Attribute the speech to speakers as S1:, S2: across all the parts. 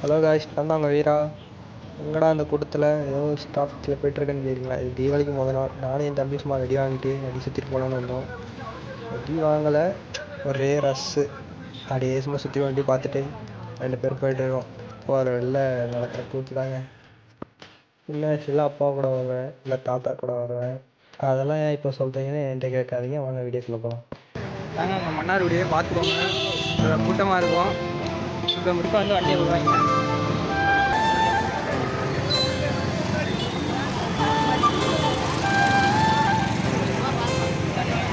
S1: Hello guys, நான் தான் உங்கள் வீரா. எங்கடா அந்த கூட்டத்தில் ஏதோ ஸ்டாப்பில் போய்ட்டுருக்கேன்னு கேட்குறீங்களா? இது தீபாவளிக்கு முதல் நாள். நானும் என் தம்பி சும்மா வெடி வாங்கிட்டு வெடி சுற்றிட்டு போகலான்னு வந்தோம். வெடி வாங்கலை, ஒரே ரஷ்ஷு. அப்படியே சும்மா சுற்றி வண்டி பார்த்துட்டு 2 பேர் போய்ட்டுருக்கோம். போகிற வெளில நடக்கிற கூத்து தாங்க. சின்ன வயசுல அப்பா கூட வருவேன், இல்லை தாத்தா கூட வருவேன். அதெல்லாம் ஏன் இப்போ சொல்கிறீங்கன்னு என்கிட்ட கேட்காதீங்க. வாங்க வீடியோக்குள்ளே போகலாம். நாங்கள் உங்கள் மன்னார்குடியே பார்த்துக்கோங்க, கூட்டமாக இருக்கும். இப்போ முறுக்க வந்து வண்டியை விடுவாங்க.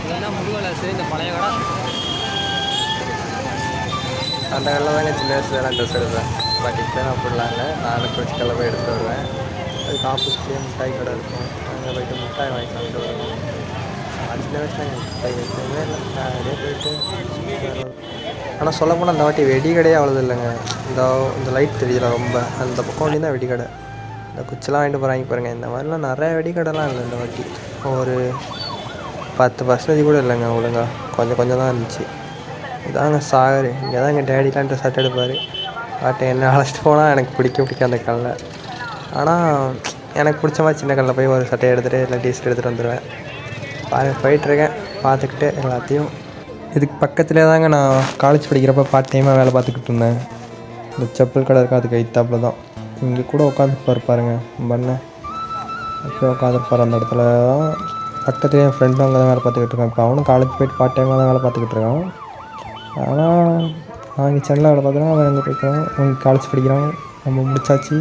S1: இதெல்லாம் முருகலாசு, இந்த பழைய கடை. அந்த கடையில் தாங்க சின்ன வயசுல நான் ட்ரெஸ் எடுப்பேன். பட் இப்போ நான் அப்படிலாங்க, நானும் கொஞ்சம் கிளம்ப எடுத்து வருவேன். அதுக்கு ஆப்போசிட்லேயே மிட்டாய் கடை இருக்கும். அங்கே போய்ட்டு மிட்டாய் வாங்கி சாப்பிட்டு வருவேன். சின்ன வயசில் மிட்டாய் எதுவுமே இல்லை, நான் அப்படியே போயிட்டு. ஆனால் சொல்லப்போனால் அந்த வாட்டி வெடி கடையே அவ்வளோது இல்லைங்க. இந்த லைட் தெரியல ரொம்ப, அந்த பக்கம் வண்டி தான் வெடி கடை. இந்த குச்சிலாம் வாங்கிட்டு போகிறாங்க பாருங்கள். இந்த மாதிரிலாம் நிறைய வெடி கடைலாம் இல்லை இந்த வாட்டி. ஒரு 10% கூட இல்லைங்க ஒழுங்கா, கொஞ்சம் தான் இருந்துச்சு. இதாங்க சாகர். இங்கே தான் எங்கள் டேடிலாம் ட்ரெஸ் எடுப்பார். பட் என்னை அழைச்சிட்டு போனால் எனக்கு பிடிக்க அந்த கல்லை. ஆனால் எனக்கு பிடிச்ச மாதிரி சின்ன கல்லில் போய் ஒரு சட்டையை எடுத்துகிட்டு இல்லை டிஷர்ட் எடுத்துகிட்டு வந்துடுவேன். போயிட்டுருக்கேன் பார்த்துக்கிட்டு எல்லாத்தையும். இதுக்கு பக்கத்துலேயே தாங்க நான் காலேஜ் படிக்கிறப்ப பார்ட் டைமாக வேலை பார்த்துக்கிட்டு இருந்தேன். இந்த செப்பல் கடை இருக்கா, அதுக்கு எய்த்தாப்பில் தான். இங்கே கூட உட்காந்துருப்பார் பாருங்க பண்ண, அப்படியே உட்காந்துருப்பார் அந்த இடத்துல தான். பக்கத்துலேயே என் ஃப்ரெண்டும் அங்கே தான் வேலை பார்த்துக்கிட்டு இருக்கான். இப்போ அவனும் காலேஜ் போய்ட்டு பார்ட் டைமாக தான் வேலை பார்த்துக்கிட்டு இருக்கான். ஆனால் நான் இங்கே சென்னையில் வேலை பார்க்குறேன், அவன் எங்கே போய்க்கிறான், அவன் காலேஜ் படிக்கிறான். நம்ம முடிச்சாச்சு.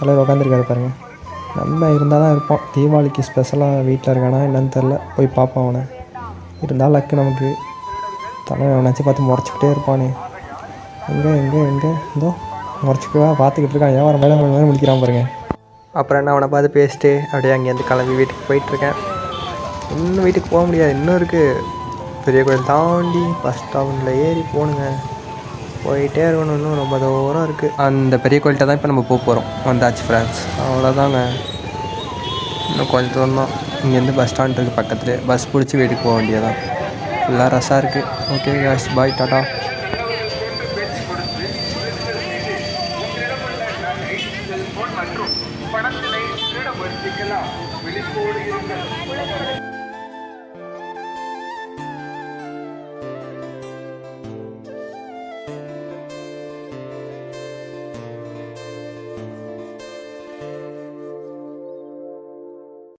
S1: தலைவர் உட்காந்துருக்காரு பாருங்கள். நம்ம இருந்தால் தான் இருப்போம். தீபாவளிக்கு ஸ்பெஷலாக வீட்டில் இருக்கானா என்னன்னு தெரில, போய் பார்ப்போம் அவனை. இருந்தால் லக்கு நமக்கு. தலைவன் நினச்சி பார்த்து முறைச்சிக்கிட்டே இருப்பானே. எங்கே இதோ முறைச்சிக்கவா பார்த்துக்கிட்டு இருக்கான். வியாபாரம் மேலே முடிக்கிறான் பாருங்க. அப்புறம் என்ன, அவனை பார்த்து பேசிட்டு அப்படியே அங்கேருந்து கிளம்பி வீட்டுக்கு போயிட்டுருக்கேன். இன்னும் வீட்டுக்கு போக முடியாது, இன்னும் இருக்குது. பெரிய கோயில் தாண்டி பஸ் ஸ்டாப்பில் ஏறி போகணுங்க. போயிட்டே இருக்கணும், இன்னும் ரொம்ப தூரம் இருக்குது. அந்த பெரிய கோயில்கிட்ட தான் இப்போ நம்ம போக போகிறோம். வந்தாச்சு ஃப்ரெண்ட்ஸ், அவ்வளோதாங்க. இன்னும் கொஞ்சம் தூரம் தான். இங்கேருந்து பஸ் ஸ்டாண்ட் இருக்குது பக்கத்தில். பஸ் பிடிச்சி வீட்டுக்கு போக வேண்டியதான். ஃபுல்லாக ரஷ்ஷாக இருக்குது. ஓகே காய்ஸ், பாய், டாட்டா.